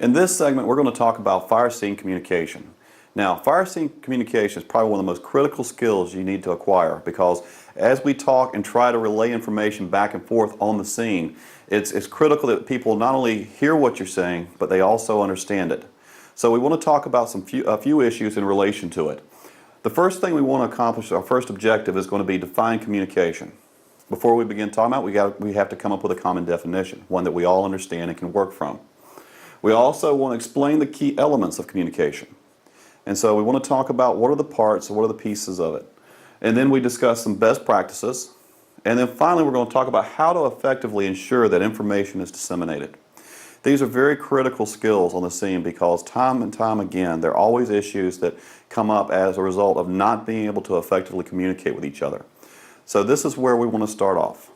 In this segment, we're going to talk about fire scene communication. Now, fire scene communication is probably one of the most critical skills you need to acquire, because as we talk and try to relay information back and forth on the scene, it's critical that people not only hear what you're saying, but they also understand it. So we want to talk about a few issues in relation to it. The first thing we want to accomplish, our first objective, is going to be define communication. Before we begin talking about it, we have to come up with a common definition, one that we all understand and can work from. We also want to explain the key elements of communication. And so we want to talk about what are the parts, what are the pieces of it. And then we discuss some best practices. And then finally we're going to talk about how to effectively ensure that information is disseminated. These are very critical skills on the scene, because time and time again there are always issues that come up as a result of not being able to effectively communicate with each other. So this is where we want to start off.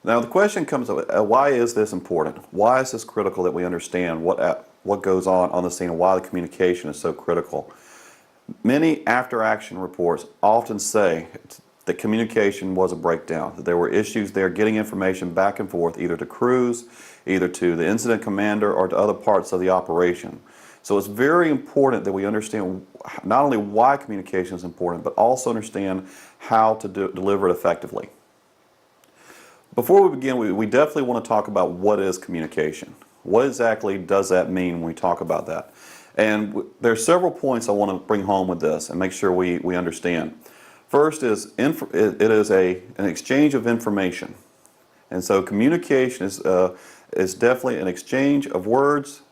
Now the question comes up, why is this important? Why is this critical that we understand what goes on the scene and why the communication is so critical? Many after-action reports often say that communication was a breakdown, that there were issues there getting information back and forth, either to crews, either to the incident commander, or to other parts of the operation. So it's very important that we understand not only why communication is important, but also understand how to deliver it effectively. Before we begin, we definitely want to talk about what is communication. What exactly does that mean when we talk about that? And there are several points I want to bring home with this and make sure we understand. First is it is an exchange of information. And so communication is definitely an exchange of words,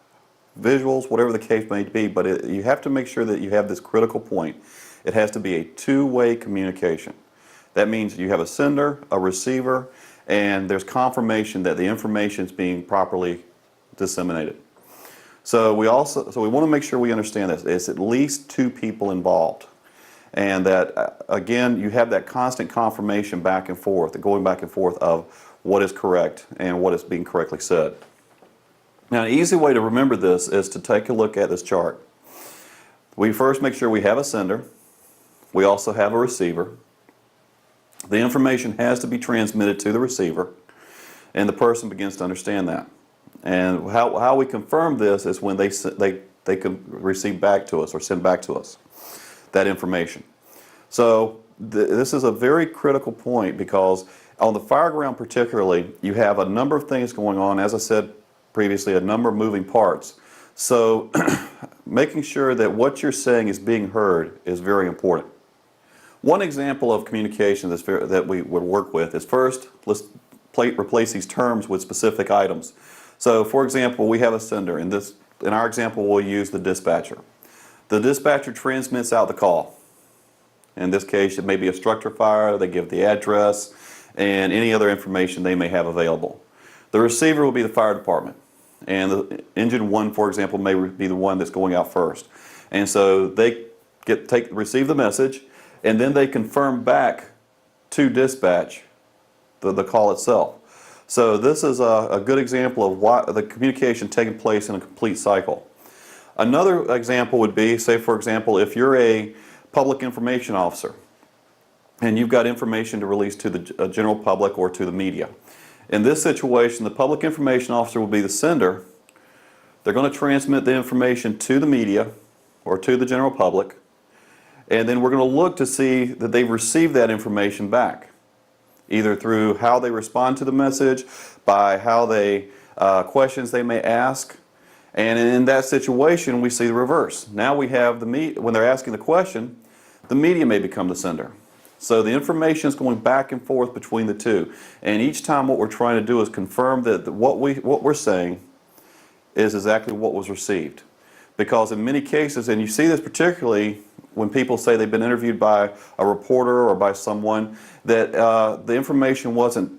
visuals, whatever the case may be, but you have to make sure that you have this critical point. It has to be a two-way communication. That means you have a sender, a receiver, and there's confirmation that the information is being properly disseminated. So we want to make sure we understand this. It's at least two people involved, and that again you have that constant confirmation back and forth, going back and forth of what is correct and what is being correctly said. Now, an easy way to remember this is to take a look at this chart. We first make sure we have a sender. We also have a receiver. The information has to be transmitted to the receiver, and the person begins to understand that. And how we confirm this is when they can receive back to us or send back to us that information. So this is a very critical point, because on the fire ground particularly, you have a number of things going on. As I said previously, a number of moving parts. So making sure that what you're saying is being heard is very important. One example of communication that we would work with is, first, let's replace these terms with specific items. So for example, we have a sender. In our example, we'll use the dispatcher. The dispatcher transmits out the call. In this case, it may be a structure fire. They give the address and any other information they may have available. The receiver will be the fire department, and the engine 1, for example, may be the one that's going out first. And so they receive the message, and then they confirm back to dispatch the call itself. So this is a good example of why the communication taking place in a complete cycle. Another example would be, say for example, if you're a public information officer and you've got information to release to the general public or to the media. In this situation, the public information officer will be the sender. They're going to transmit the information to the media or to the general public, and then we're going to look to see that they've received that information back, either through how they respond to the message, by how questions they may ask. And in that situation, we see the reverse. Now we have when they're asking the question, the media may become the sender. So the information is going back and forth between the two. And each time what we're trying to do is confirm that what we're saying is exactly what was received. Because in many cases, and you see this particularly when people say they've been interviewed by a reporter or by someone, that the information wasn't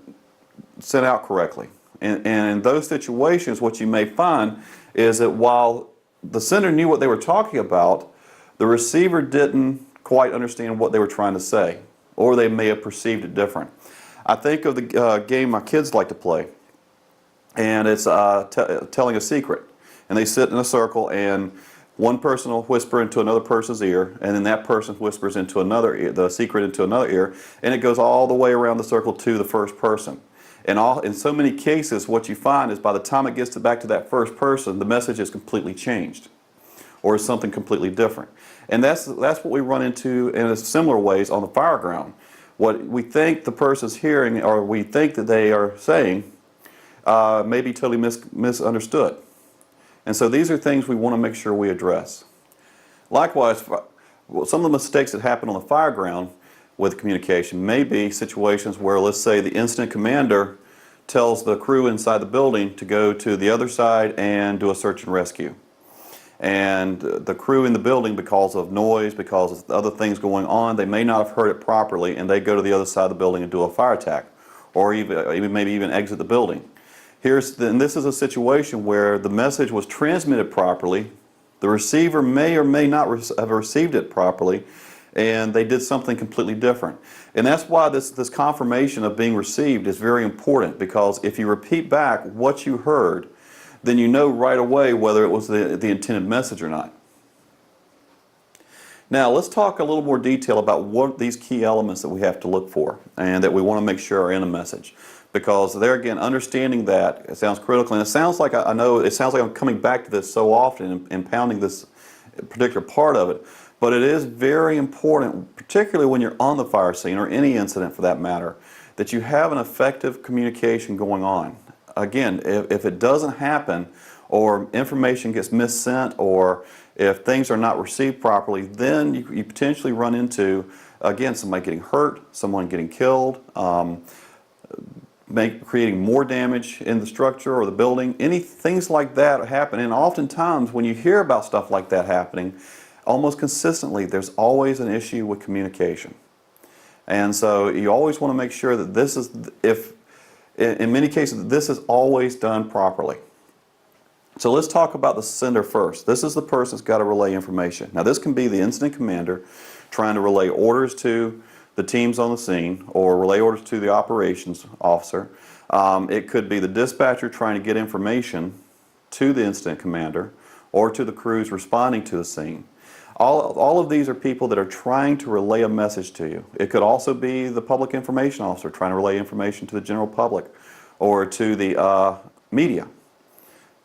sent out correctly. And in those situations, what you may find is that while the sender knew what they were talking about, the receiver didn't quite understand what they were trying to say, or they may have perceived it different. I think of the game my kids like to play, and it's telling a secret. And they sit in a circle, and one person will whisper into another person's ear, and then that person whispers into another ear, the secret into another ear, and it goes all the way around the circle to the first person. In so many cases, what you find is by the time it gets back to that first person, the message is completely changed or is something completely different. And that's what we run into in similar ways on the fire ground. What we think the person's hearing or we think that they are saying may be totally misunderstood. And so these are things we want to make sure we address. Likewise, some of the mistakes that happen on the fire ground with communication may be situations where, let's say, the incident commander tells the crew inside the building to go to the other side and do a search and rescue. And the crew in the building, because of noise, because of other things going on, they may not have heard it properly, and they go to the other side of the building and do a fire attack, or maybe even exit the building. And this is a situation where the message was transmitted properly, the receiver may or may not have received it properly, and they did something completely different. And that's why this confirmation of being received is very important, because if you repeat back what you heard, then you know right away whether it was the intended message or not. Now let's talk a little more detail about what these key elements that we have to look for and that we want to make sure are in a message. Because there again, understanding that, it sounds critical, and it sounds like I know it sounds like I'm coming back to this so often and pounding this particular part of it, but it is very important, particularly when you're on the fire scene or any incident for that matter, that you have an effective communication going on. Again, if it doesn't happen, or information gets missent, or if things are not received properly, then you potentially run into, again, somebody getting hurt, someone getting killed, creating more damage in the structure or the building. Things like that happen, and oftentimes when you hear about stuff like that happening, almost consistently there's always an issue with communication. And so you always want to make sure that this is, in many cases, this is always done properly. So let's talk about the sender first. This is the person that's got to relay information. Now this can be the incident commander trying to relay orders to the teams on the scene, or relay orders to the operations officer. It could be the dispatcher trying to get information to the incident commander or to the crews responding to the scene. All of these are people that are trying to relay a message to you. It could also be the public information officer trying to relay information to the general public or to the media.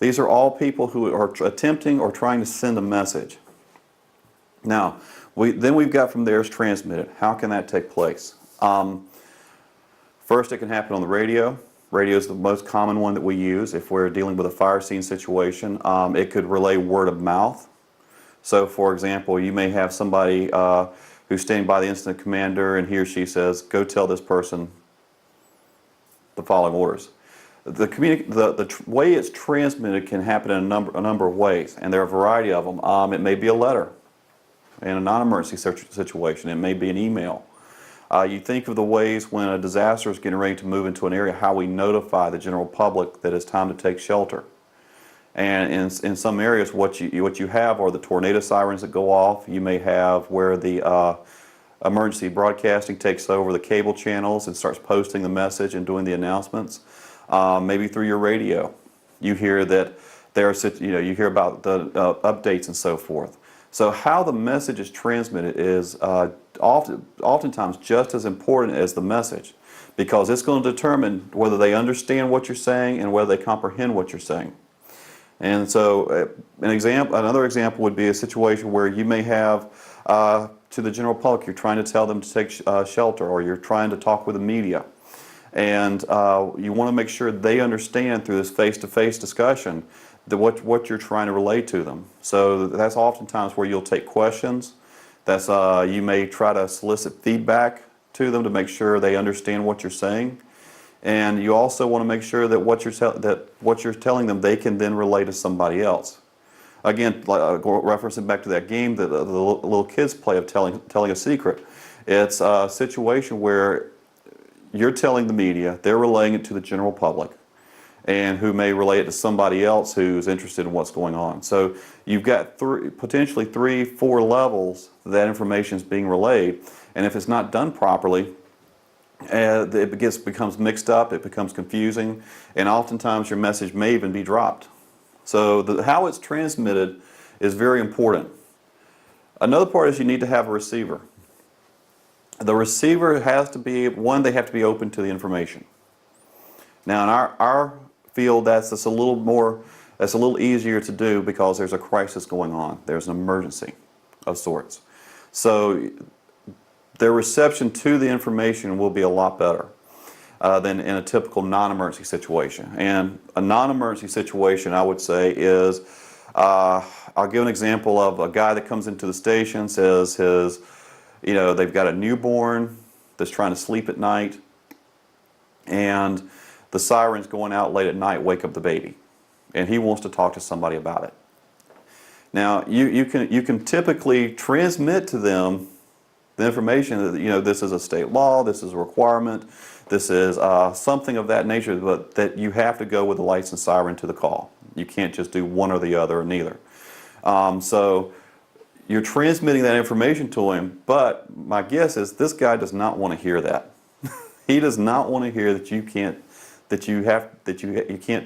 These are all people who are attempting or trying to send a message. Now, then we've got from there is transmitted. How can that take place? First, it can happen on the radio. Radio is the most common one that we use if we're dealing with a fire scene situation. It could relay word of mouth. So, for example, you may have somebody who's standing by the incident commander, and he or she says, "Go tell this person the following orders." The way it's transmitted can happen in a number of ways, and there are a variety of them. It may be a letter in a non-emergency situation. It may be an email. You think of the ways when a disaster is getting ready to move into an area, how we notify the general public that it's time to take shelter. And in some areas, what you have are the tornado sirens that go off. You may have where the emergency broadcasting takes over the cable channels and starts posting the message and doing the announcements. Maybe through your radio, you hear that you hear about the updates and so forth. So how the message is transmitted is oftentimes just as important as the message, because it's going to determine whether they understand what you're saying and whether they comprehend what you're saying. And so another example would be a situation where you may have to the general public, you're trying to tell them to take shelter, or you're trying to talk with the media. And you want to make sure they understand through this face-to-face discussion that what you're trying to relay to them. So that's oftentimes where you'll take questions. That's you may try to solicit feedback to them to make sure they understand what you're saying. And you also want to make sure that what you're telling them they can then relay to somebody else. Again, referencing back to that game that the little kids play of telling a secret. It's a situation where you're telling the media, they're relaying it to the general public, and who may relay it to somebody else who's interested in what's going on. So you've got potentially 3, 4 levels that information is being relayed, and if it's not done properly, it becomes mixed up, it becomes confusing, and oftentimes your message may even be dropped. So how it's transmitted is very important. Another part is you need to have a receiver. The receiver has to be, they have to be open to the information. Now in our field, that's just a little more, that's a little easier to do because there's a crisis going on. There's an emergency of sorts. So their reception to the information will be a lot better than in a typical non-emergency situation. And a non-emergency situation, I would say, is, I'll give an example of a guy that comes into the station, says they've got a newborn that's trying to sleep at night, and the siren's going out late at night, wake up the baby. And he wants to talk to somebody about it. Now, you can typically transmit to them the information that, this is a state law, this is a requirement, this is something of that nature, but that you have to go with the lights and siren to the call. You can't just do one or the other or neither. So you're transmitting that information to him, but my guess is this guy does not want to hear that. He does not want to hear that you can't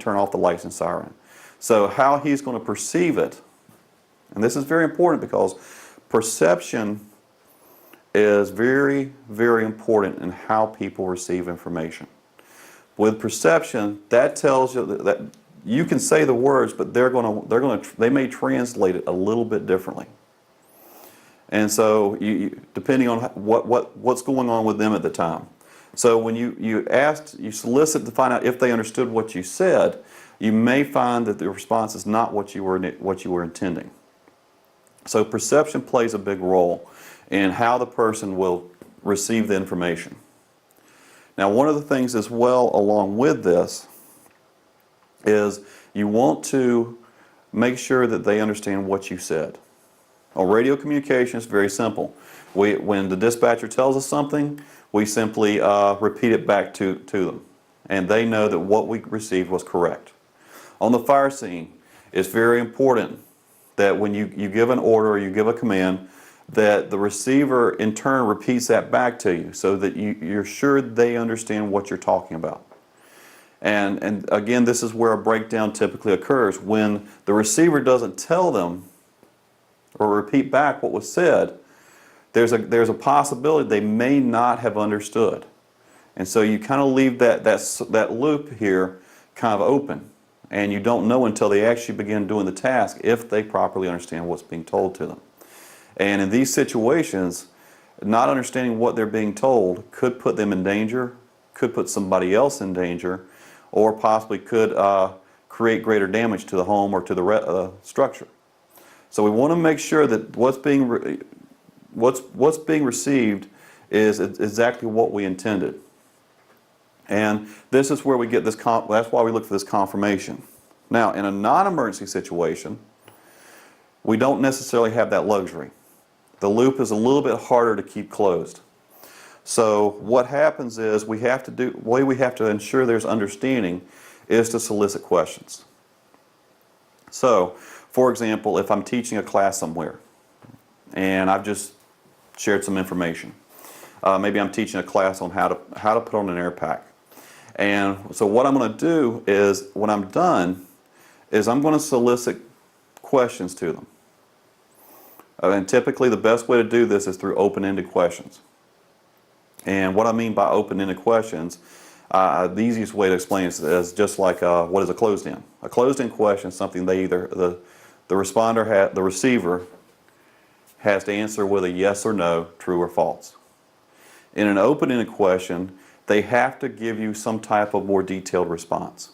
turn off the lights and siren. So how he's going to perceive it, and this is very important because perception is very, very important in how people receive information. With perception, that tells you that you can say the words, but they may translate it a little bit differently. And so, depending on what's going on with them at the time. So when you solicit to find out if they understood what you said, you may find that the response is not what you were intending. So perception plays a big role in how the person will receive the information. Now, one of the things as well along with this is you want to make sure that they understand what you said. On radio communication, it's very simple. When the dispatcher tells us something, we simply repeat it back to them, and they know that what we received was correct. On the fire scene, it's very important that when you give an order or you give a command, that the receiver in turn repeats that back to you so that you're sure they understand what you're talking about. And again, this is where a breakdown typically occurs. When the receiver doesn't tell them or repeat back what was said, there's a possibility they may not have understood. And so you kind of leave that loop here kind of open. And you don't know until they actually begin doing the task if they properly understand what's being told to them. And in these situations, not understanding what they're being told could put them in danger, could put somebody else in danger, or possibly could create greater damage to the home or to the structure. So we want to make sure that what's being received is exactly what we intended. And this is where we get this, that's why we look for this confirmation. Now, in a non-emergency situation, we don't necessarily have that luxury. The loop is a little bit harder to keep closed. So what happens is the way we have to ensure there's understanding is to solicit questions. So, for example, if I'm teaching a class somewhere and I've just shared some information, maybe I'm teaching a class on how to put on an air pack. And so what I'm going to do is, when I'm done, is I'm going to solicit questions to them. And typically the best way to do this is through open-ended questions. And what I mean by open-ended questions, the easiest way to explain it is just like what is a closed-end. A closed-end question is something the receiver has to answer with a yes or no, true or false. In an open-ended question, they have to give you some type of more detailed response.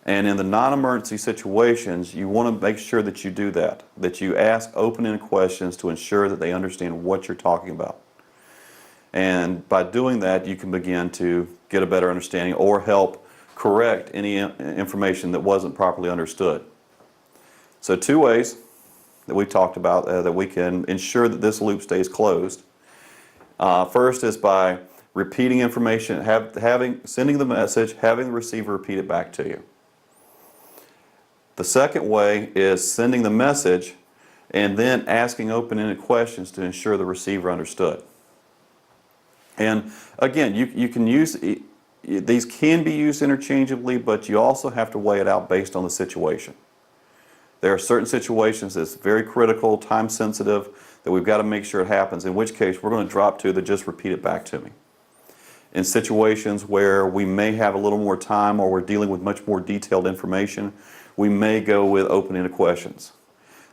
And in the non-emergency situations, you want to make sure that you do that you ask open-ended questions to ensure that they understand what you're talking about. And by doing that, you can begin to get a better understanding or help correct any information that wasn't properly understood. So 2 ways that we talked about that we can ensure that this loop stays closed. First is by repeating information, sending the message, having the receiver repeat it back to you. The second way is sending the message and then asking open-ended questions to ensure the receiver understood. And again, you can use, these can be used interchangeably, but you also have to weigh it out based on the situation. There are certain situations that's very critical, time sensitive, that we've got to make sure it happens, in which case we're going to drop to the just repeat it back to me. In situations where we may have a little more time or we're dealing with much more detailed information, we may go with open-ended questions.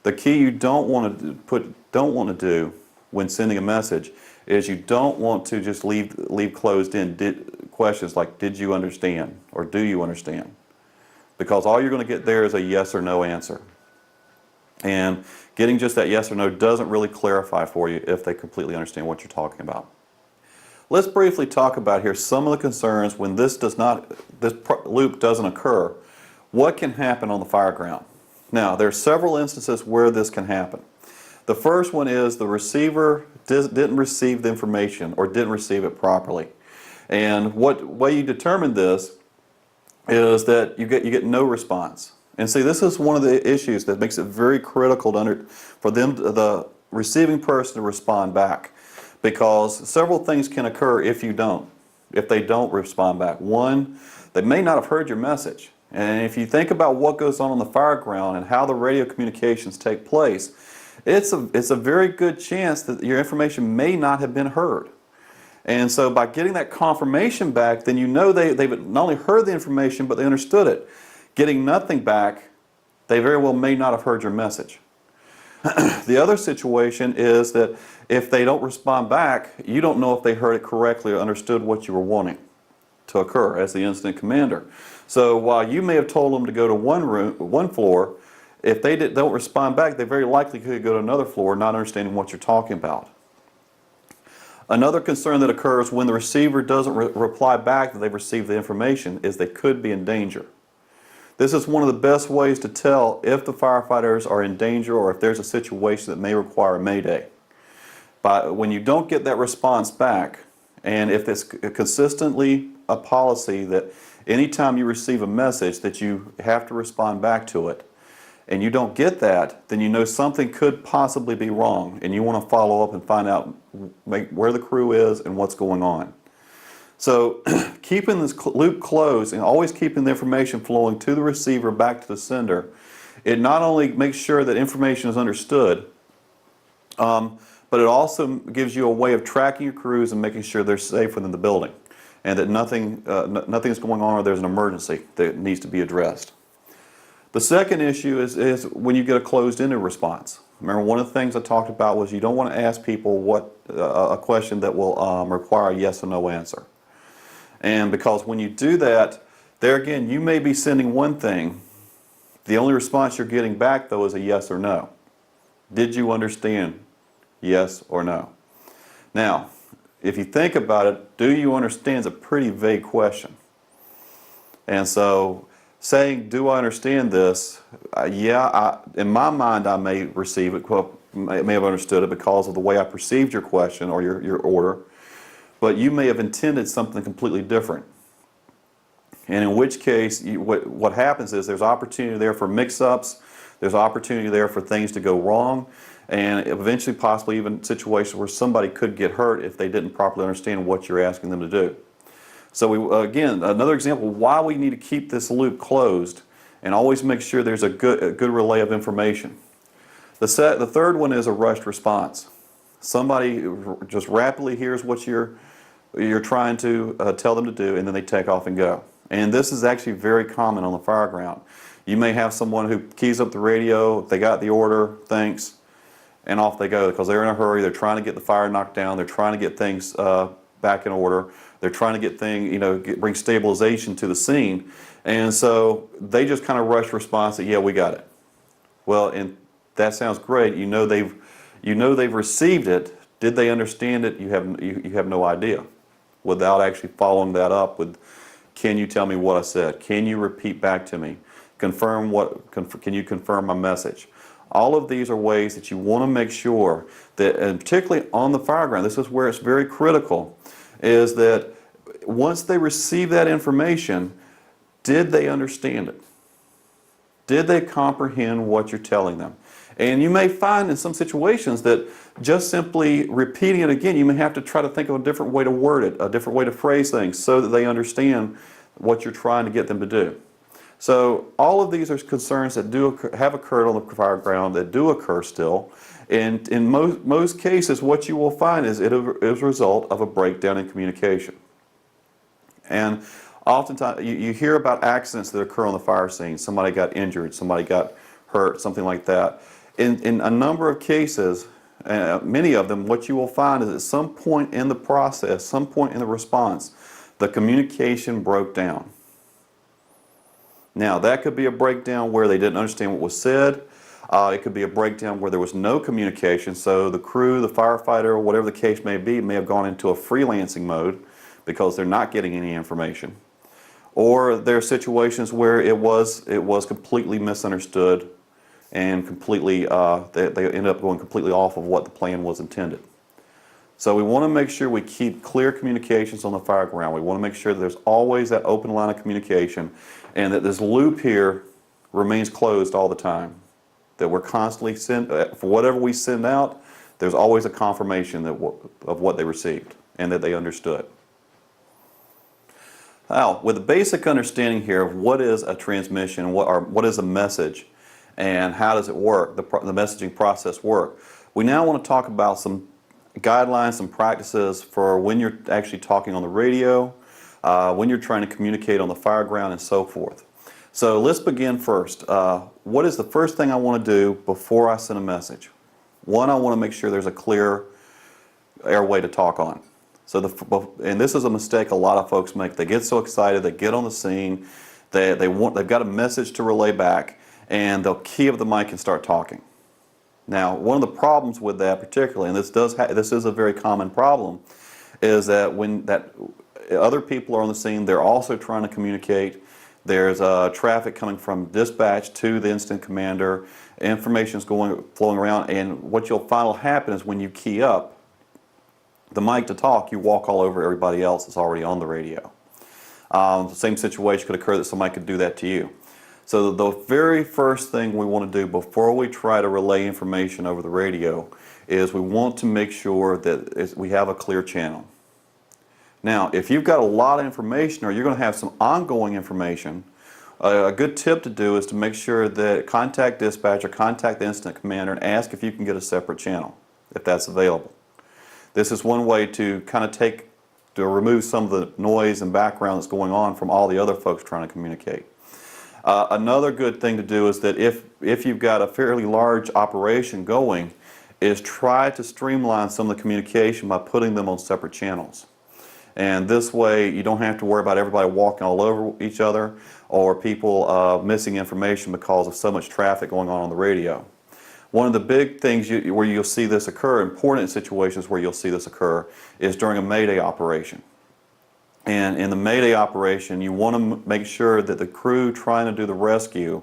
The key you don't want to do when sending a message is you don't want to just leave closed-in questions like "Did you understand?" or "Do you understand?" Because all you're going to get there is a yes or no answer. And getting just that yes or no doesn't really clarify for you if they completely understand what you're talking about. Let's briefly talk about here some of the concerns when this loop doesn't occur. What can happen on the fire ground? Now, there are several instances where this can happen. The first one is the receiver didn't receive the information or didn't receive it properly. And what way you determine this is that you get no response. And see, this is one of the issues that makes it very critical for the receiving person to respond back. Because several things can occur if they don't respond back. One, they may not have heard your message. And if you think about what goes on the fire ground and how the radio communications take place, it's a very good chance that your information may not have been heard. And so by getting that confirmation back, then you know they've not only heard the information, but they understood it. Getting nothing back, they very well may not have heard your message. The other situation is that if they don't respond back, you don't know if they heard it correctly or understood what you were wanting to occur as the incident commander. So while you may have told them to go to one floor, if they don't respond back, they very likely could go to another floor not understanding what you're talking about. Another concern that occurs when the receiver doesn't reply back that they've received the information is they could be in danger. This is one of the best ways to tell if the firefighters are in danger or if there's a situation that may require a mayday. When you don't get that response back, and if it's consistently a policy that anytime you receive a message that you have to respond back to it, and you don't get that, then you know something could possibly be wrong, and you want to follow up and find out where the crew is and what's going on. So keeping this loop closed and always keeping the information flowing to the receiver back to the sender, it not only makes sure that information is understood, but it also gives you a way of tracking your crews and making sure they're safe within the building and that nothing is going on or there's an emergency that needs to be addressed. The second issue is when you get a closed-ended response. Remember, one of the things I talked about was you don't want to ask people a question that will require a yes or no answer. And because when you do that, there again, you may be sending one thing. The only response you're getting back, though, is a yes or no. Did you understand? Yes or no. Now, if you think about it, do you understand is a pretty vague question. And so saying, do I understand this? In my mind, I may receive it, may have understood it because of the way I perceived your question or your order. But you may have intended something completely different. And in which case, what happens is there's opportunity there for mix-ups, there's opportunity there for things to go wrong, and eventually possibly even situations where somebody could get hurt if they didn't properly understand what you're asking them to do. So again, another example why we need to keep this loop closed and always make sure there's a good relay of information. The third one is a rushed response. Somebody just rapidly hears what you're trying to tell them to do, and then they take off and go. And this is actually very common on the fire ground. You may have someone who keys up the radio, they got the order, thanks, and off they go because they're in a hurry. They're trying to get the fire knocked down. They're trying to get things back in order. They're trying to get bring stabilization to the scene. And so they just kind of rush response that, yeah, we got it. Well, and that sounds great. You know they've received it. Did they understand it? You have no idea. Without actually following that up with, can you tell me what I said? Can you repeat back to me? Can you confirm my message? All of these are ways that you want to make sure that, and particularly on the fire ground, this is where it's very critical, is that once they receive that information, did they understand it? Did they comprehend what you're telling them? And you may find in some situations that just simply repeating it again, you may have to try to think of a different way to word it, a different way to phrase things so that they understand what you're trying to get them to do. So all of these are concerns that have occurred on the fire ground, that do occur still. And in most cases, what you will find is it is a result of a breakdown in communication. And oftentimes you hear about accidents that occur on the fire scene. Somebody got injured, somebody got hurt, something like that. In a number of cases, many of them, what you will find is at some point in the process, some point in the response, the communication broke down. Now, that could be a breakdown where they didn't understand what was said. It could be a breakdown where there was no communication, so the crew, the firefighter, whatever the case may have gone into a freelancing mode because they're not getting any information. Or there are situations where it was completely misunderstood and completely, they ended up going completely off of what the plan was intended. So we want to make sure we keep clear communications on the fire ground. We want to make sure that there's always that open line of communication and that this loop here remains closed all the time. That we're constantly for whatever we send out, there's always a confirmation of what they received and that they understood. Now, with a basic understanding here of what is a transmission, what is a message, and how does it work, the messaging process work, we now want to talk about some guidelines, some practices for when you're actually talking on the radio, when you're trying to communicate on the fire ground, and so forth. So let's begin first. What is the first thing I want to do before I send a message? One, I want to make sure there's a clear airway to talk on. And this is a mistake a lot of folks make. They get so excited, they get on the scene, they've got a message to relay back, and they'll key up the mic and start talking. Now, one of the problems with that particularly, and this is a very common problem, is that when other people are on the scene, they're also trying to communicate. There's traffic coming from dispatch to the incident commander. Information is flowing around, and what you'll find will happen is when you key up the mic to talk, you walk all over everybody else that's already on the radio. The same situation could occur that somebody could do that to you. So the very first thing we want to do before we try to relay information over the radio is we want to make sure that we have a clear channel. Now, if you've got a lot of information or you're going to have some ongoing information, a good tip to do is to make sure that contact dispatch or contact the incident commander and ask if you can get a separate channel, if that's available. This is one way to kind of remove some of the noise and background that's going on from all the other folks trying to communicate. Another good thing to do is that if you've got a fairly large operation going, is try to streamline some of the communication by putting them on separate channels. And this way you don't have to worry about everybody walking all over each other or people missing information because of so much traffic going on the radio. One of the big things where you'll see this occur, important situations where you'll see this occur, is during a Mayday operation. And in the Mayday operation, you want to make sure that the crew trying to do the rescue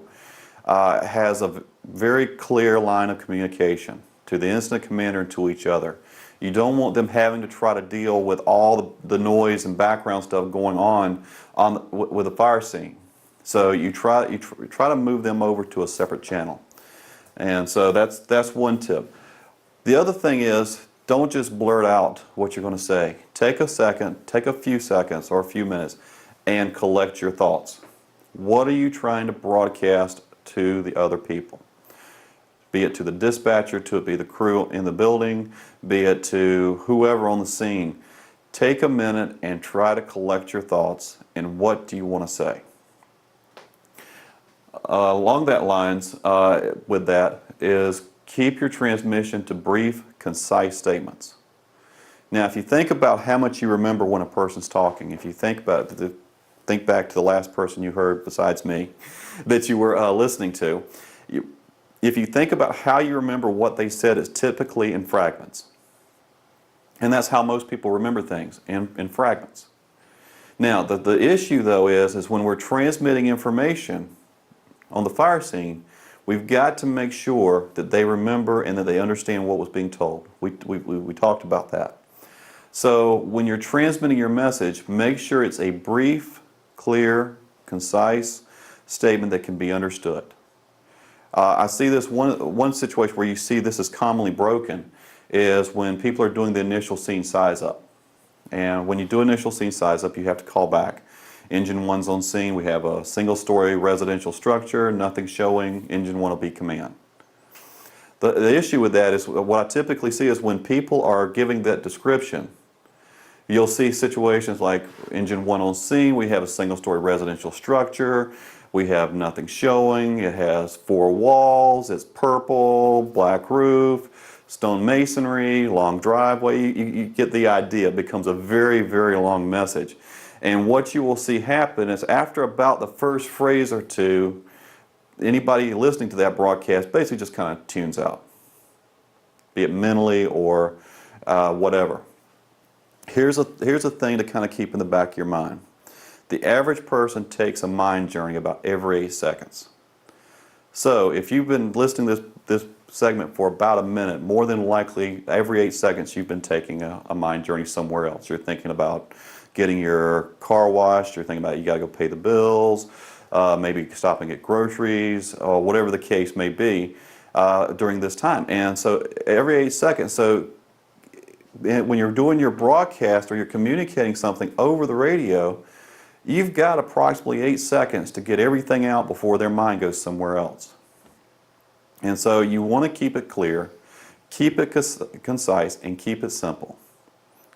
has a very clear line of communication to the incident commander and to each other. You don't want them having to try to deal with all the noise and background stuff going on with the fire scene. So you try to move them over to a separate channel. And so that's one tip. The other thing is, don't just blurt out what you're going to say. Take a second, take a few seconds or a few minutes and collect your thoughts. What are you trying to broadcast to the other people? Be it to the dispatcher, be the crew in the building, be it to whoever on the scene. Take a minute and try to collect your thoughts and what do you want to say. Along that lines, with that, is keep your transmission to brief, concise statements. Now, if you think about how much you remember when a person's talking, if you think back to the last person you heard besides me that you were listening to, if you think about how you remember what they said, it's typically in fragments. And that's how most people remember things, in fragments. Now, the issue though is when we're transmitting information on the fire scene, we've got to make sure that they remember and that they understand what was being told. We talked about that. So when you're transmitting your message, make sure it's a brief, clear, concise statement that can be understood. I see this one situation where you see this is commonly broken is when people are doing the initial scene size up. And when you do initial scene size up, you have to call back. Engine 1's on scene, we have a single-story residential structure, nothing showing, Engine 1 will be command. The issue with that is what I typically see is when people are giving that description, You'll see situations like engine 1 on scene. We have a single-story residential structure. We have nothing showing. It has 4 walls. It's purple, black roof, stone masonry, long driveway. You get the idea. It becomes a very, very long message. And what you will see happen is after about the first phrase or two, anybody listening to that broadcast basically just kind of tunes out, be it mentally or whatever. Here's a thing to kind of keep in the back of your mind. The average person takes a mind journey about every 8 seconds. So if you've been listening to this segment for about a minute, more than likely every 8 seconds you've been taking a mind journey somewhere else. You're thinking about getting your car washed, you're thinking about you got to go pay the bills, maybe stop and get groceries, or whatever the case may be during this time. And so every 8 seconds, so when you're doing your broadcast or you're communicating something over the radio, you've got approximately 8 seconds to get everything out before their mind goes somewhere else. And so you want to keep it clear, keep it concise, and keep it simple.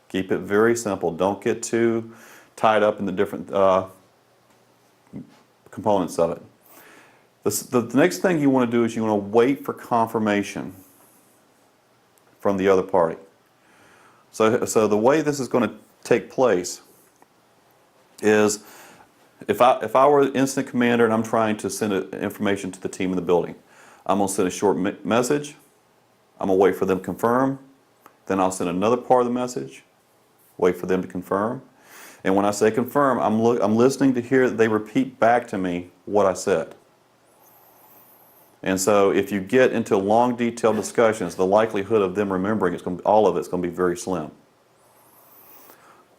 Keep it very simple. Don't get too tied up in the different components of it. The next thing you want to do is you want to wait for confirmation from the other party. So the way this is going to take place is if I were an incident commander and I'm trying to send information to the team in the building, I'm going to send a short message. I'm going to wait for them to confirm. Then I'll send another part of the message. Wait for them to confirm. And when I say confirm, I'm listening to hear that they repeat back to me what I said. And so if you get into long, detailed discussions, the likelihood of them remembering all of it's going to be very slim.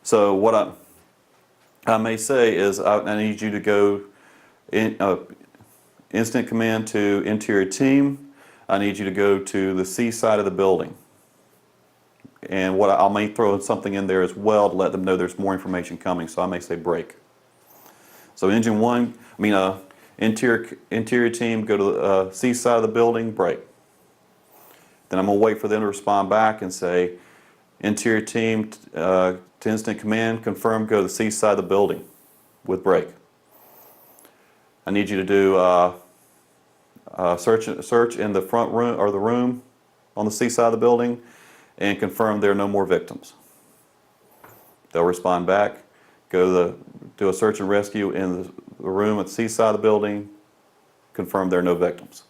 So what I may say is I need you to go incident command to interior team. I need you to go to the C side of the building. And I may throw something in there as well to let them know there's more information coming. So I may say break. So interior team, go to the C side of the building, break. Then I'm going to wait for them to respond back and say, interior team to incident command, confirm, go to the C side of the building with break. I need you to do search in the front room or the room on the C side of the building and confirm there are no more victims. They'll respond back, do a search and rescue in the room at the C side of the building, confirm there are no victims.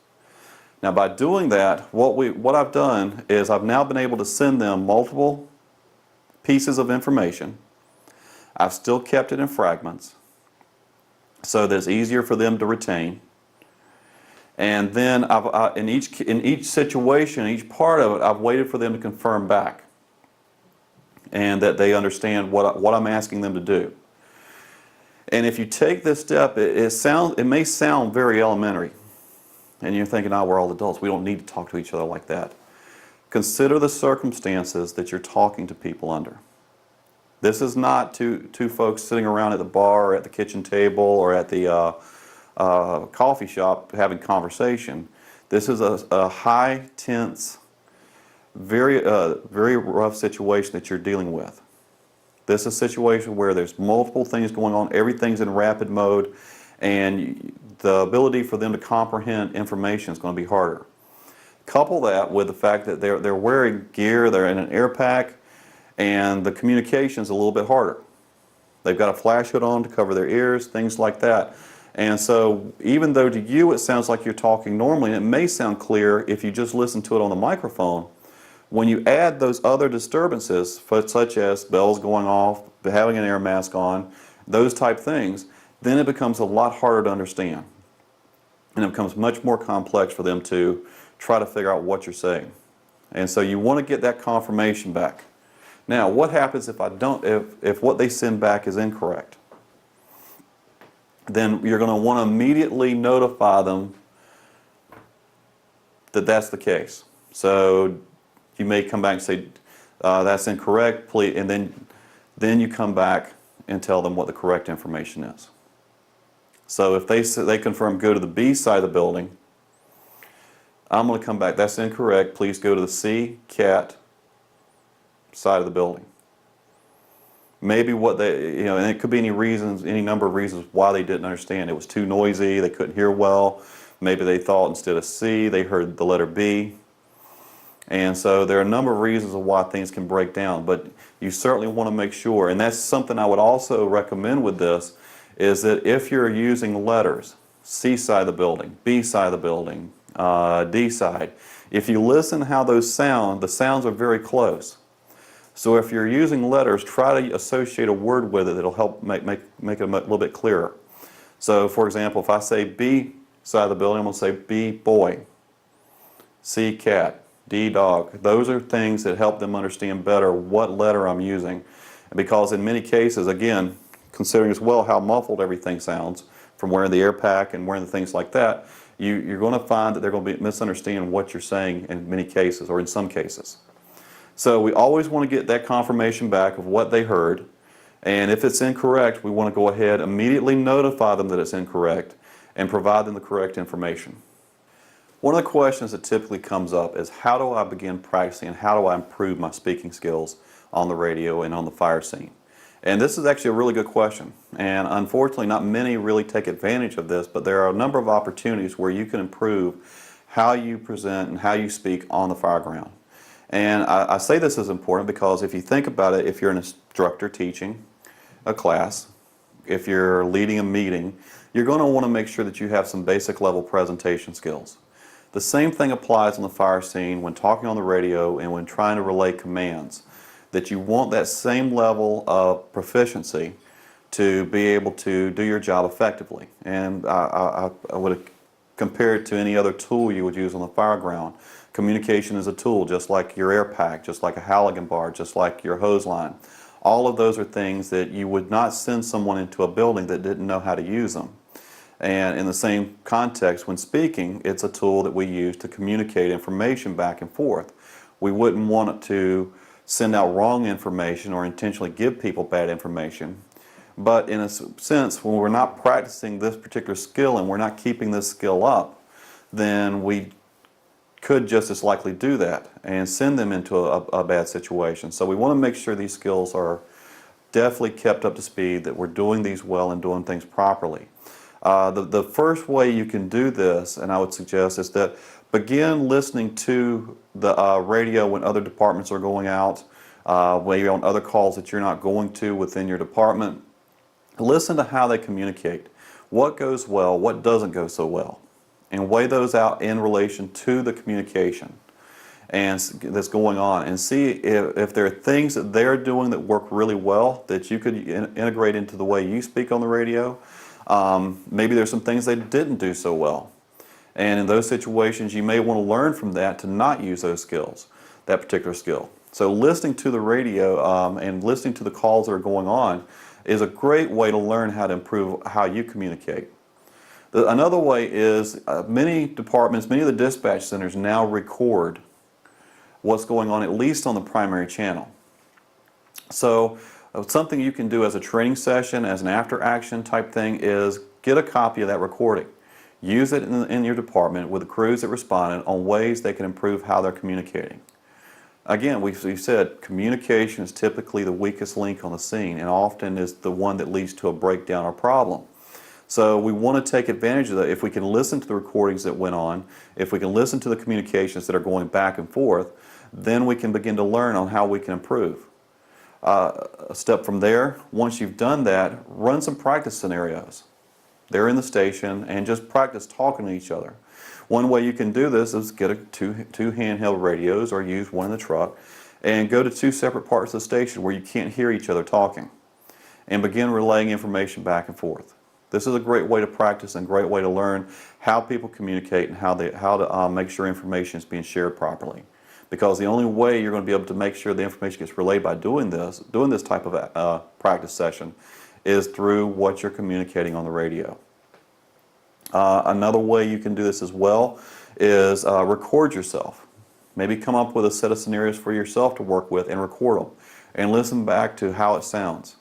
Now by doing that, what I've done is I've now been able to send them multiple pieces of information. I've still kept it in fragments so that it's easier for them to retain. And then in each situation, each part of it, I've waited for them to confirm back and that they understand what I'm asking them to do. And if you take this step, it may sound very elementary. And you're thinking, oh, we're all adults. We don't need to talk to each other like that. Consider the circumstances that you're talking to people under. This is not two folks sitting around at the bar or at the kitchen table or at the coffee shop having conversation. This is a high, tense, very rough situation that you're dealing with. This is a situation where there's multiple things going on, everything's in rapid mode, and the ability for them to comprehend information is going to be harder. Couple that with the fact that they're wearing gear, they're in an air pack, and the communication is a little bit harder. They've got a flash hood on to cover their ears, things like that. And so even though to you it sounds like you're talking normally, and it may sound clear if you just listen to it on the microphone, when you add those other disturbances, such as bells going off, having an air mask on, those type things, then it becomes a lot harder to understand. And it becomes much more complex for them to try to figure out what you're saying. And so you want to get that confirmation back. Now, what happens if if what they send back is incorrect? Then you're going to want to immediately notify them that that's the case. So you may come back and say, that's incorrect, please, and then you come back and tell them what the correct information is. So if they confirm go to the B side of the building, I'm going to come back, that's incorrect, please go to the C, cat side of the building. Maybe what they, and it could be any reasons, any number of reasons why they didn't understand. It was too noisy, they couldn't hear well. Maybe they thought instead of C, they heard the letter B. And so there are a number of reasons of why things can break down, but you certainly want to make sure, and that's something I would also recommend with this, is that if you're using letters, C side of the building, B side of the building, D side, if you listen how those sound, the sounds are very close. So if you're using letters, try to associate a word with it that'll help make it a little bit clearer. So for example, if I say B side of the building, I'm going to say B boy, C cat, D dog. Those are things that help them understand better what letter I'm using. Because in many cases, again, considering as well how muffled everything sounds from wearing the air pack and wearing the things like that, you're going to find that they're going to be misunderstanding what you're saying in many cases, or in some cases. So we always want to get that confirmation back of what they heard, and if it's incorrect, we want to go ahead, immediately notify them that it's incorrect, and provide them the correct information. One of the questions that typically comes up is, how do I begin practicing and how do I improve my speaking skills on the radio and on the fire scene? And this is actually a really good question, and unfortunately not many really take advantage of this, but there are a number of opportunities where you can improve how you present and how you speak on the fire ground. And I say this is important because if you think about it, if you're an instructor teaching a class, if you're leading a meeting, you're going to want to make sure that you have some basic level presentation skills. The same thing applies on the fire scene when talking on the radio and when trying to relay commands, that you want that same level of proficiency to be able to do your job effectively. And I would compare it to any other tool you would use on the fire ground. Communication is a tool, just like your air pack, just like a Halligan bar, just like your hose line. All of those are things that you would not send someone into a building that didn't know how to use them. And in the same context, when speaking, it's a tool that we use to communicate information back and forth. We wouldn't want it to send out wrong information or intentionally give people bad information. But in a sense, when we're not practicing this particular skill and we're not keeping this skill up, then we could just as likely do that and send them into a bad situation. So we want to make sure these skills are definitely kept up to speed, that we're doing these well and doing things properly. The first way you can do this, and I would suggest, is that begin listening to the radio when other departments are going out, maybe on other calls that you're not going to within your department. Listen to how they communicate. What goes well, what doesn't go so well, and weigh those out in relation to the communication and that's going on, and see if there are things that they're doing that work really well that you could integrate into the way you speak on the radio. Maybe there's some things they didn't do so well, and in those situations you may want to learn from that to not use those skills, that particular skill. So listening to the radio and listening to the calls that are going on is a great way to learn how to improve how you communicate. Another way is many departments, many of the dispatch centers now record what's going on, at least on the primary channel. So something you can do as a training session, as an after-action type thing, is get a copy of that recording. Use it in your department with the crews that responded on ways they can improve how they're communicating. Again, we've said communication is typically the weakest link on the scene and often is the one that leads to a breakdown or problem. So we want to take advantage of that. If we can listen to the recordings that went on, if we can listen to the communications that are going back and forth, then we can begin to learn on how we can improve. A step from there, once you've done that, run some practice scenarios. They're in the station and just practice talking to each other. One way you can do this is get two handheld radios or use one in the truck and go to two separate parts of the station where you can't hear each other talking and begin relaying information back and forth. This is a great way to practice and a great way to learn how people communicate and how to make sure information is being shared properly. Because the only way you're going to be able to make sure the information gets relayed by doing this type of practice session is through what you're communicating on the radio. Another way you can do this as well is record yourself. Maybe come up with a set of scenarios for yourself to work with and record them and listen back to how it sounds.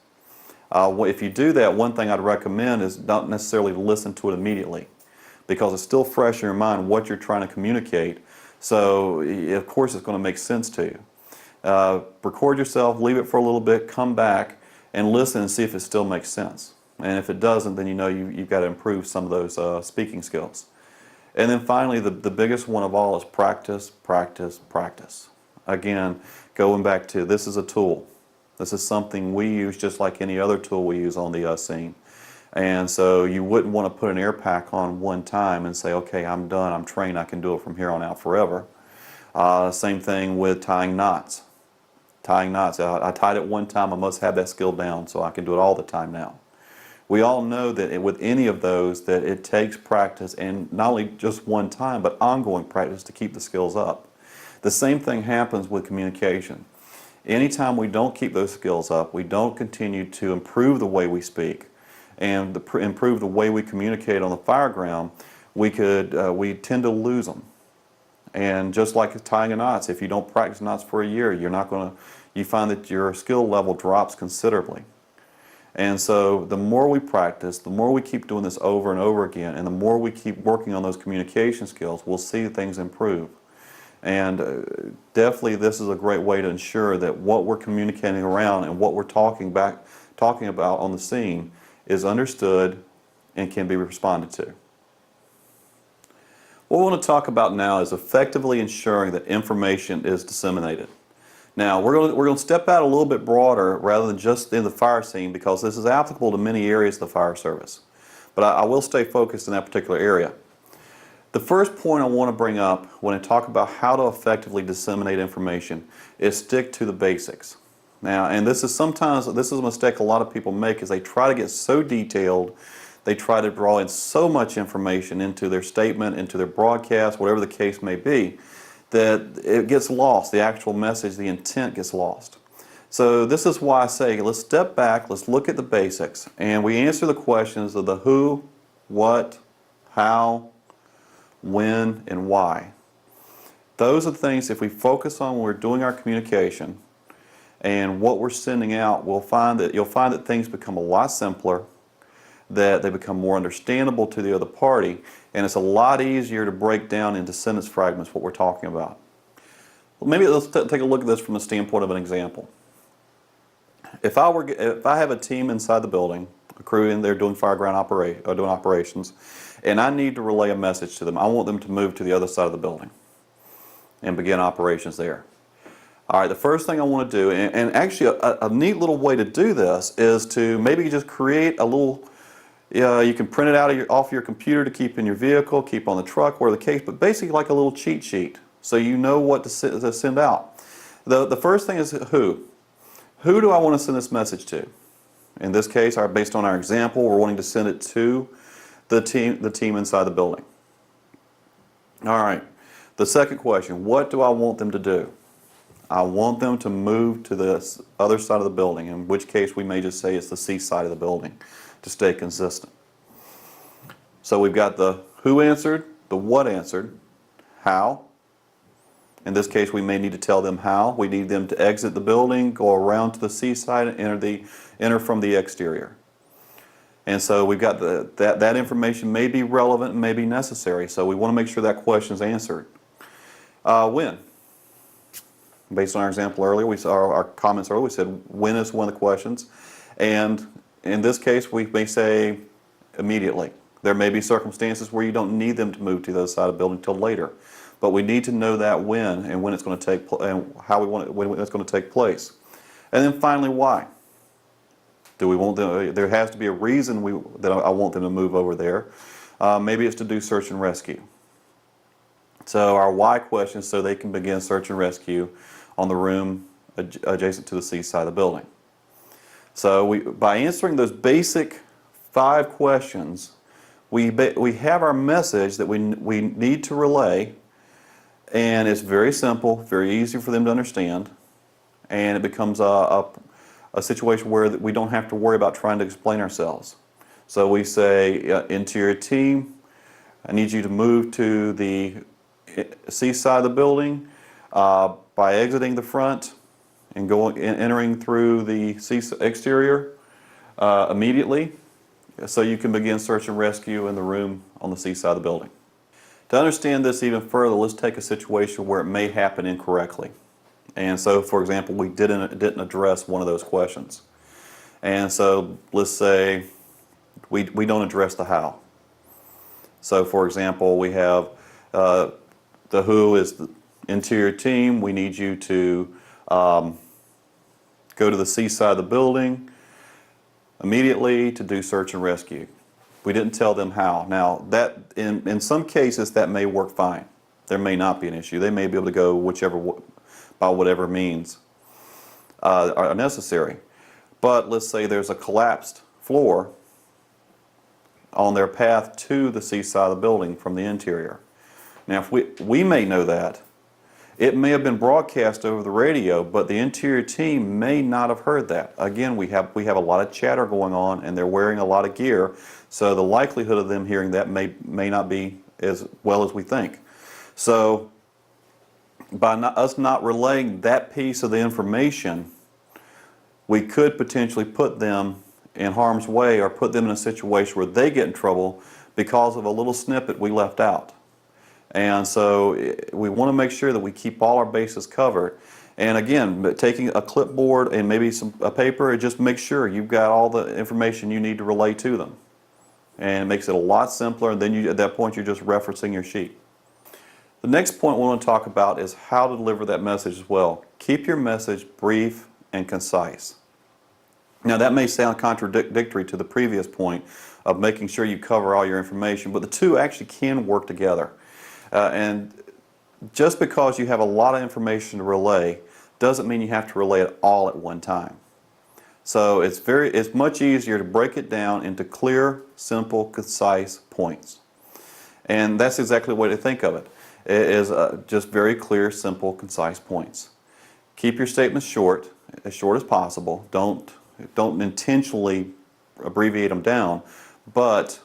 If you do that, one thing I'd recommend is not necessarily to listen to it immediately, because it's still fresh in your mind what you're trying to communicate. So of course it's going to make sense to you. Record yourself, leave it for a little bit, come back, and listen and see if it still makes sense. And if it doesn't, then you know you've got to improve some of those speaking skills. And then finally, the biggest one of all is practice, practice, practice. Again, going back to this is a tool. This is something we use just like any other tool we use on the scene. And so you wouldn't want to put an air pack on one time and say, okay, I'm done, I'm trained, I can do it from here on out forever. Same thing with tying knots. Tying knots. I tied it one time, I must have that skill down so I can do it all the time now. We all know that with any of those that it takes practice, and not only just one time but ongoing practice to keep the skills up. The same thing happens with communication. Anytime we don't keep those skills up, we don't continue to improve the way we speak and improve the way we communicate on the fire ground, we tend to lose them. And just like tying knots, if you don't practice knots for a year, you find that your skill level drops considerably. And so the more we practice, the more we keep doing this over and over again, and the more we keep working on those communication skills, we'll see things improve. And definitely this is a great way to ensure that what we're communicating around and what we're talking about on the scene is understood and can be responded to. What we want to talk about now is effectively ensuring that information is disseminated. Now, we're going to step out a little bit broader rather than just in the fire scene, because this is applicable to many areas of the fire service. But I will stay focused in that particular area. The first point I want to bring up when I talk about how to effectively disseminate information is stick to the basics. Now, and this is a mistake a lot of people make, is they try to get so detailed, they try to draw in so much information into their statement, into their broadcast, whatever the case may be, that it gets lost. The actual message, the intent gets lost. So this is why I say let's step back, let's look at the basics, and we answer the questions of the who, what, how, when, and why. Those are the things, if we focus on when we're doing our communication and what we're sending out, you'll find that things become a lot simpler, that they become more understandable to the other party, and it's a lot easier to break down into sentence fragments what we're talking about. Well, maybe let's take a look at this from the standpoint of an example. If I have a team inside the building, a crew in there doing fireground operations, and I need to relay a message to them, I want them to move to the other side of the building and begin operations there. All right, the first thing I want to do, and actually a neat little way to do this is to maybe just create a little, you can print it out off your computer to keep in your vehicle, keep on the truck, whatever the case, but basically like a little cheat sheet so you know what to send out. The first thing is who. Who do I want to send this message to? In this case, based on our example, we're wanting to send it to the team inside the building. All right, the second question, what do I want them to do? I want them to move to the other side of the building, in which case we may just say it's the C side of the building to stay consistent. So we've got the who answered, the what answered, how. In this case we may need to tell them how. We need them to exit the building, go around to the C side, and enter from the exterior. And so we've got that information may be relevant and may be necessary, so we want to make sure that question is answered. When? Based on our example earlier, our comments earlier, we said when is one of the questions, and in this case we may say immediately. There may be circumstances where you don't need them to move to the other side of the building until later, but we need to know that when and when it's going to take and how when it's going to take place. And then finally, why? Do we want them? There has to be a reason that I want them to move over there. Maybe it's to do search and rescue. So our why question is so they can begin search and rescue on the room adjacent to the C side of the building. So by answering those basic 5 questions, we have our message that we need to relay, and it's very simple, very easy for them to understand, and it becomes a situation where we don't have to worry about trying to explain ourselves. So we say, interior team, I need you to move to the C side of the building by exiting the front and entering through the C exterior immediately, so you can begin search and rescue in the room on the C side of the building. To understand this even further, let's take a situation where it may happen incorrectly. And so, for example, we didn't address one of those questions. And so let's say we don't address the how. So for example, we have the who is the interior team. We need you to go to the C side of the building immediately to do search and rescue. We didn't tell them how. Now that in some cases that may work fine. There may not be an issue. They may be able to go by whatever means are necessary. But let's say there's a collapsed floor on their path to the C side of the building from the interior. Now if we may know that. It may have been broadcast over the radio, but the interior team may not have heard that. Again, we have a lot of chatter going on, and they're wearing a lot of gear, so the likelihood of them hearing that may not be as well as we think. So by us not relaying that piece of the information, we could potentially put them in harm's way or put them in a situation where they get in trouble because of a little snippet we left out. And so we want to make sure that we keep all our bases covered. And again, taking a clipboard and maybe a paper, just make sure you've got all the information you need to relay to them. And it makes it a lot simpler, and then at that point you're just referencing your sheet. The next point we want to talk about is how to deliver that message as well. Keep your message brief and concise. Now that may sound contradictory to the previous point of making sure you cover all your information, but the two actually can work together. And just because you have a lot of information to relay doesn't mean you have to relay it all at one time. So it's much easier to break it down into clear, simple, concise points. And that's exactly the way to think of it. It is just very clear, simple, concise points. Keep your statements short as possible. Don't intentionally abbreviate them down, but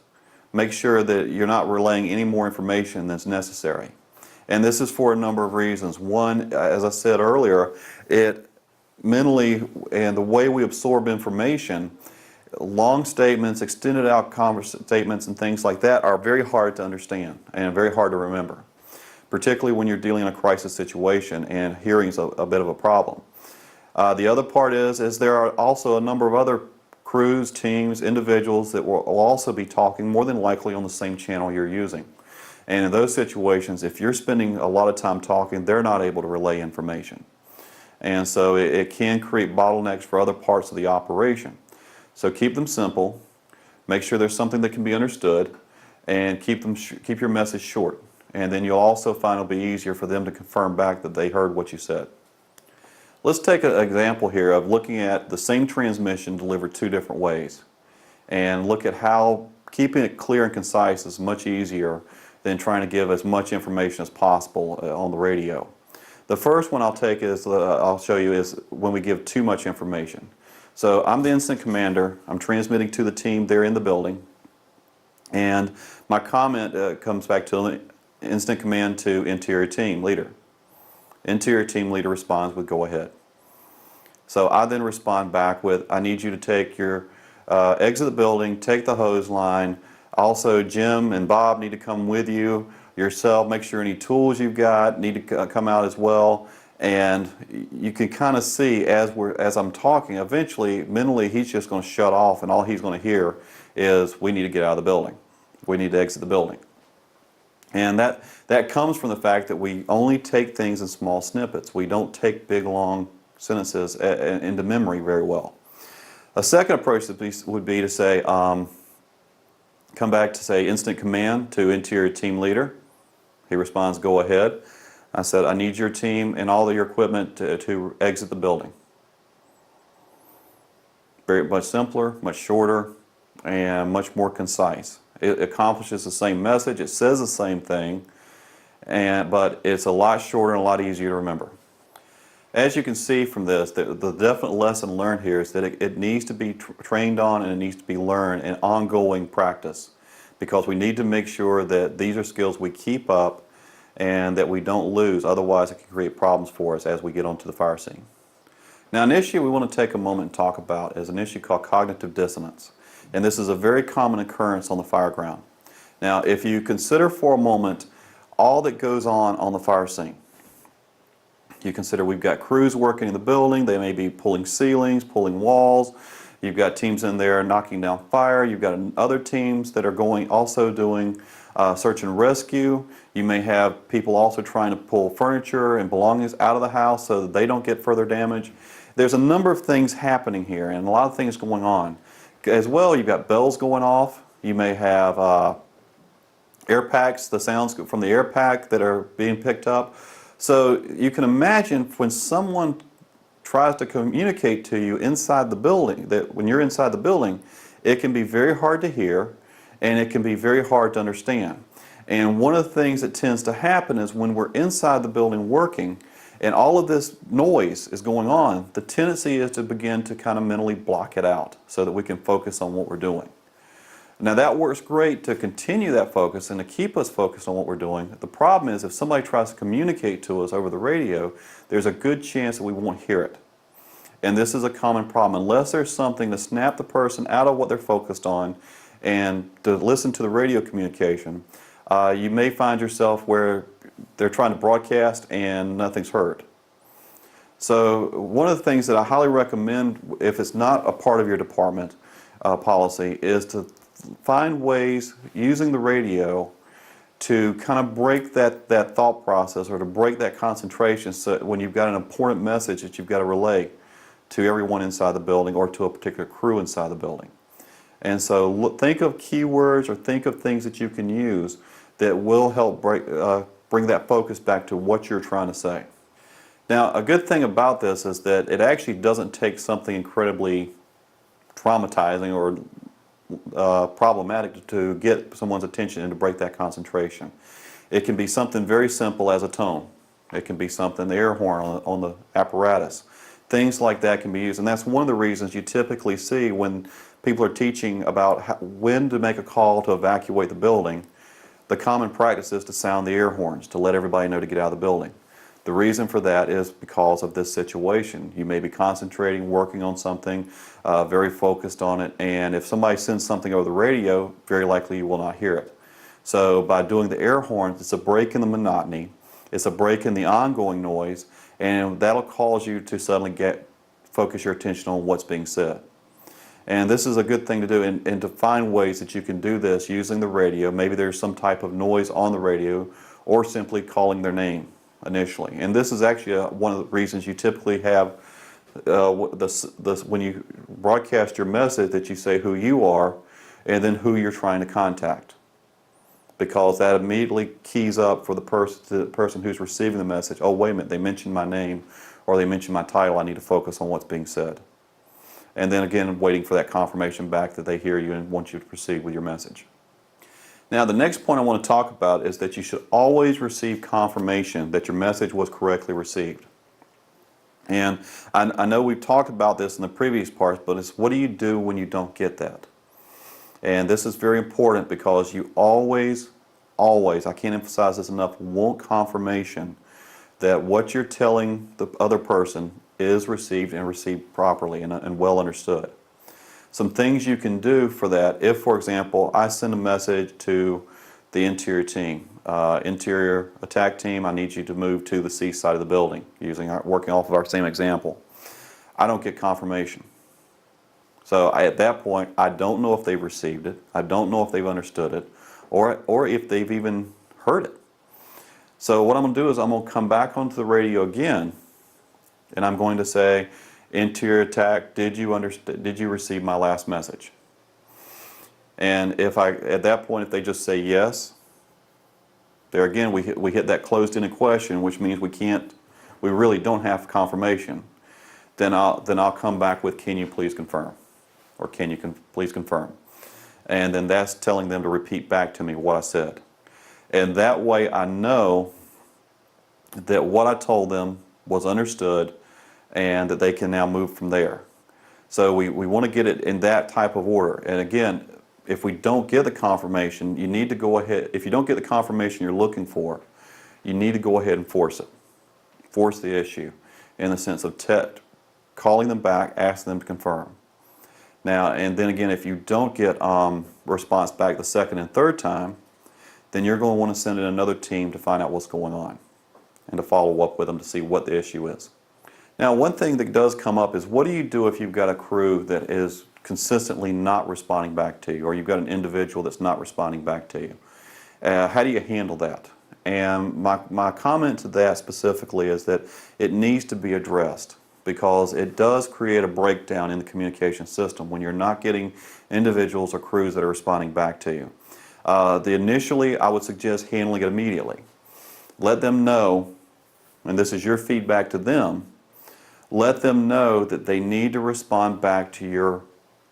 make sure that you're not relaying any more information that's necessary. And this is for a number of reasons. One, as I said earlier, it mentally, and the way we absorb information, long statements, extended out statements and things like that are very hard to understand and very hard to remember, particularly when you're dealing in a crisis situation and hearing is a bit of a problem. The other part is there are also a number of other crews, teams, individuals that will also be talking more than likely on the same channel you're using. And in those situations, if you're spending a lot of time talking, they're not able to relay information. And so it can create bottlenecks for other parts of the operation. So keep them simple, make sure there's something that can be understood, and keep your message short. And then you'll also find it'll be easier for them to confirm back that they heard what you said. Let's take an example here of looking at the same transmission delivered two different ways and look at how keeping it clear and concise is much easier than trying to give as much information as possible on the radio. The first one I'll show you is when we give too much information. So I'm the incident commander. I'm transmitting to the team there in the building, and my comment comes back to incident command to interior team leader. Interior team leader responds with go ahead. So I then respond back with I need you to take your exit the building, take the hose line. Also Jim and Bob need to come with you. Yourself, make sure any tools you've got need to come out as well. And you can kind of see as I'm talking, eventually mentally he's just going to shut off, and all he's going to hear is we need to get out of the building. We need to exit the building. And that comes from the fact that we only take things in small snippets. We don't take big, long sentences into memory very well. A second approach would be to say, come back to say instant command to interior team leader. He responds, go ahead. I said, I need your team and all of your equipment to exit the building. Very much simpler, much shorter, and much more concise. It accomplishes the same message, it says the same thing, but it's a lot shorter and a lot easier to remember. As you can see from this, the definite lesson learned here is that it needs to be trained on, and it needs to be learned in ongoing practice, because we need to make sure that these are skills we keep up and that we don't lose, otherwise it can create problems for us as we get onto the fire scene. Now, an issue we want to take a moment and talk about is an issue called cognitive dissonance. And this is a very common occurrence on the fire ground. Now, if you consider for a moment all that goes on the fire scene, you consider we've got crews working in the building. They may be pulling ceilings, pulling walls. You've got teams in there knocking down fire. You've got other teams that are also doing search and rescue. You may have people also trying to pull furniture and belongings out of the house so that they don't get further damage. There's a number of things happening here and a lot of things going on. As well, you've got bells going off. You may have air packs, the sounds from the air pack that are being picked up. So you can imagine when someone tries to communicate to you inside the building, that when you're inside the building, it can be very hard to hear and it can be very hard to understand. And one of the things that tends to happen is when we're inside the building working and all of this noise is going on, the tendency is to begin to kind of mentally block it out so that we can focus on what we're doing. Now that works great to continue that focus and to keep us focused on what we're doing. The problem is if somebody tries to communicate to us over the radio, there's a good chance that we won't hear it. And this is a common problem. Unless there's something to snap the person out of what they're focused on and to listen to the radio communication, you may find yourself where they're trying to broadcast and nothing's heard. So one of the things that I highly recommend, if it's not a part of your department policy, is to find ways using the radio to kind of break that thought process or to break that concentration so when you've got an important message that you've got to relay to everyone inside the building or to a particular crew inside the building. And so think of keywords or think of things that you can use that will help bring that focus back to what you're trying to say. Now, a good thing about this is that it actually doesn't take something incredibly traumatizing or problematic to get someone's attention and to break that concentration. It can be something very simple as a tone. It can be something, the air horn on the apparatus. Things like that can be used, and that's one of the reasons you typically see when people are teaching about when to make a call to evacuate the building. The common practice is to sound the air horns to let everybody know to get out of the building. The reason for that is because of this situation. You may be concentrating, working on something, very focused on it, and if somebody sends something over the radio, very likely you will not hear it. So by doing the air horns, it's a break in the monotony, it's a break in the ongoing noise, and that'll cause you to suddenly focus your attention on what's being said. And this is a good thing to do, and to find ways that you can do this using the radio. Maybe there's some type of noise on the radio, or simply calling their name initially. And this is actually one of the reasons you typically have when you broadcast your message that you say who you are and then who you're trying to contact, because that immediately keys up for the person who's receiving the message. Oh, wait a minute, they mentioned my name or they mentioned my title. I need to focus on what's being said. And then again, waiting for that confirmation back that they hear you and want you to proceed with your message. Now, the next point I want to talk about is that you should always receive confirmation that your message was correctly received. And I know we've talked about this in the previous parts, but it's what do you do when you don't get that? And this is very important because you always, I can't emphasize this enough, want confirmation that what you're telling the other person is received and received properly and well understood. Some things you can do for that, if for example I send a message to the interior team, interior attack team, I need you to move to the C side of the building, working off of our same example. I don't get confirmation. So at that point I don't know if they've received it, I don't know if they've understood it, or if they've even heard it. So what I'm going to do is I'm going to come back onto the radio again and I'm going to say, interior attack, did you receive my last message? And at that point, if they just say yes, there again we hit that closed-ended question, which means we really don't have confirmation. Then I'll come back with, can you please confirm? Or can you please confirm? And then that's telling them to repeat back to me what I said. And that way I know that what I told them was understood and that they can now move from there. So we want to get it in that type of order. And again, if we don't get the confirmation, you need to go ahead, if you don't get the confirmation you're looking for, you need to go ahead and force it. Force the issue in the sense of calling them back, asking them to confirm. Now, and then again, if you don't get response back the second and third time, then you're going to want to send in another team to find out what's going on and to follow up with them to see what the issue is. Now, one thing that does come up is what do you do if you've got a crew that is consistently not responding back to you, or you've got an individual that's not responding back to you. How do you handle that? And my comment to that specifically is that it needs to be addressed, because it does create a breakdown in the communication system when you're not getting individuals or crews that are responding back to you. Initially, I would suggest handling it immediately. Let them know, and this is your feedback to them, let them know that they need to respond back to your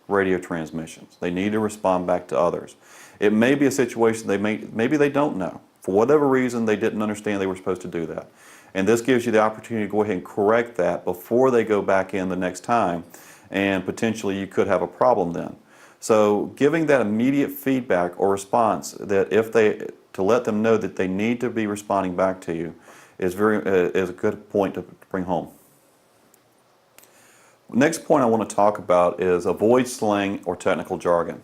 radio transmissions. They need to respond back to others. It may be a situation maybe they don't know. For whatever reason, they didn't understand they were supposed to do that. And this gives you the opportunity to go ahead and correct that before they go back in the next time, and potentially you could have a problem then. So giving that immediate feedback or response, to let them know that they need to be responding back to you, is a good point to bring home. Next point I want to talk about is avoid slang or technical jargon.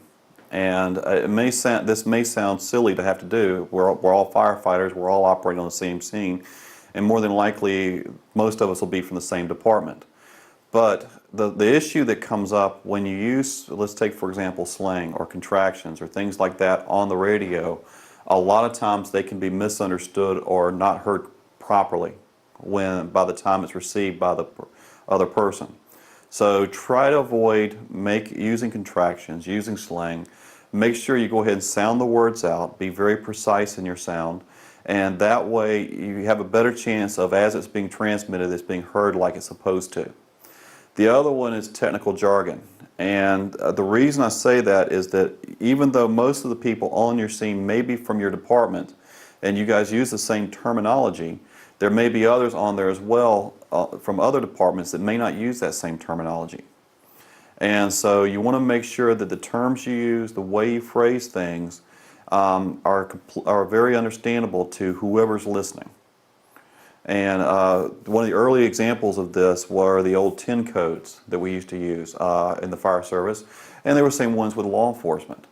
And this may sound silly to have to do. We're all firefighters, we're all operating on the same scene, and more than likely most of us will be from the same department. But the issue that comes up when you use, let's take for example slang or contractions or things like that on the radio, a lot of times they can be misunderstood or not heard properly by the time it's received by the other person. So try to avoid using contractions, using slang. Make sure you go ahead and sound the words out, be very precise in your sound, and that way you have a better chance of, as it's being transmitted, it's being heard like it's supposed to. The other one is technical jargon, and the reason I say that is that even though most of the people on your scene may be from your department and you guys use the same terminology, there may be others on there as well from other departments that may not use that same terminology. And so you want to make sure that the terms you use, the way you phrase things, are very understandable to whoever's listening. And one of the early examples of this were the old 10 codes that we used to use in the fire service, and they were the same ones with law enforcement.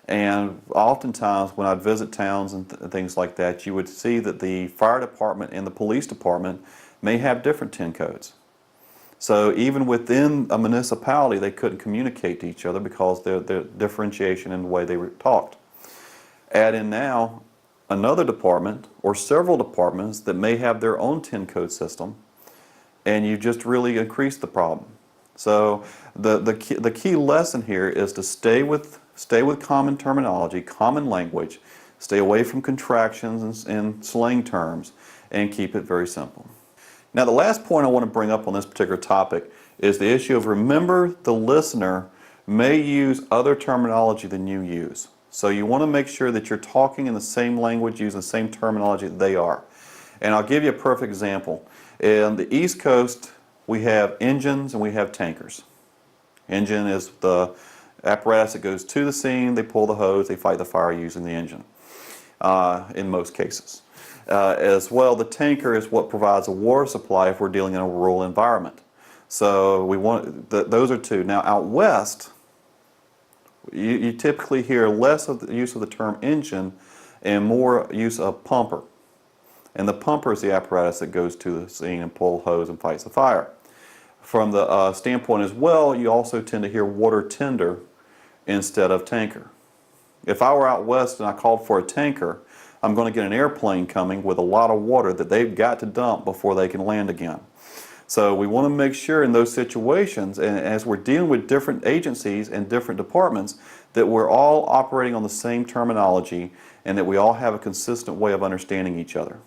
And oftentimes when I'd visit towns and things like that, you would see that the fire department and the police department may have different 10 codes. So even within a municipality, they couldn't communicate to each other because there's differentiation in the way they were talked. Add in now another department or several departments that may have their own 10 code system, and you just really increase the problem. So the key lesson here is to stay with common terminology, common language, stay away from contractions and slang terms, and keep it very simple. Now the last point I want to bring up on this particular topic is the issue of, remember, the listener may use other terminology than you use. So you want to make sure that you're talking in the same language, using the same terminology that they are. And I'll give you a perfect example. In the East Coast, we have engines and we have tankers. Engine is the apparatus that goes to the scene, they pull the hose, they fight the fire using the engine, in most cases. As well, the tanker is what provides a water supply if we're dealing in a rural environment. So those are two. Now out west, you typically hear less of the use of the term engine and more use of pumper. And the pumper is the apparatus that goes to the scene and pulls hose and fights the fire. From the standpoint as well, you also tend to hear water tender instead of tanker. If I were out west and I called for a tanker, I'm going to get an airplane coming with a lot of water that they've got to dump before they can land again. So we want to make sure in those situations, and as we're dealing with different agencies and different departments, that we're all operating on the same terminology and that we all have a consistent way of understanding each other.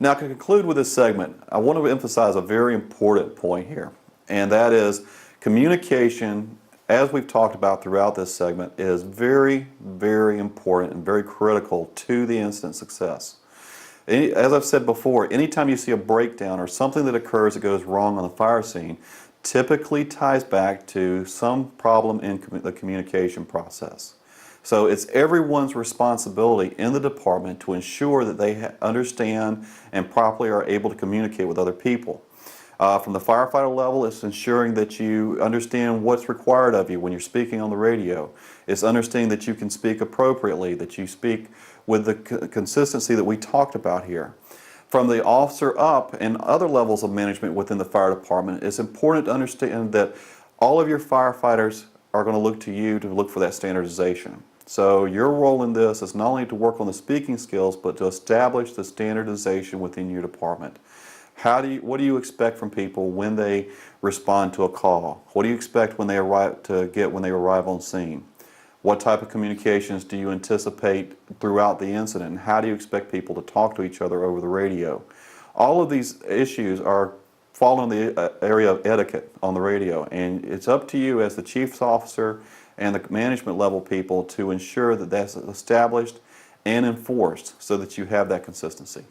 Now, to conclude with this segment, I want to emphasize a very important point here, and that is communication, as we've talked about throughout this segment, is very, very important and very critical to the incident success. As I've said before, anytime you see a breakdown or something that occurs that goes wrong on the fire scene, typically ties back to some problem in the communication process. So it's everyone's responsibility in the department to ensure that they understand and properly are able to communicate with other people. From the firefighter level, it's ensuring that you understand what's required of you when you're speaking on the radio. It's understanding that you can speak appropriately, that you speak with the consistency that we talked about here. From the officer up and other levels of management within the fire department, it's important to understand that all of your firefighters are going to look to you to look for that standardization. So your role in this is not only to work on the speaking skills, but to establish the standardization within your department. What do you expect from people when they respond to a call? What do you expect when they arrive on scene? What type of communications do you anticipate throughout the incident? And how do you expect people to talk to each other over the radio? All of these issues fall in the area of etiquette on the radio, and it's up to you as the chief's officer and the management level people to ensure that that's established and enforced so that you have that consistency.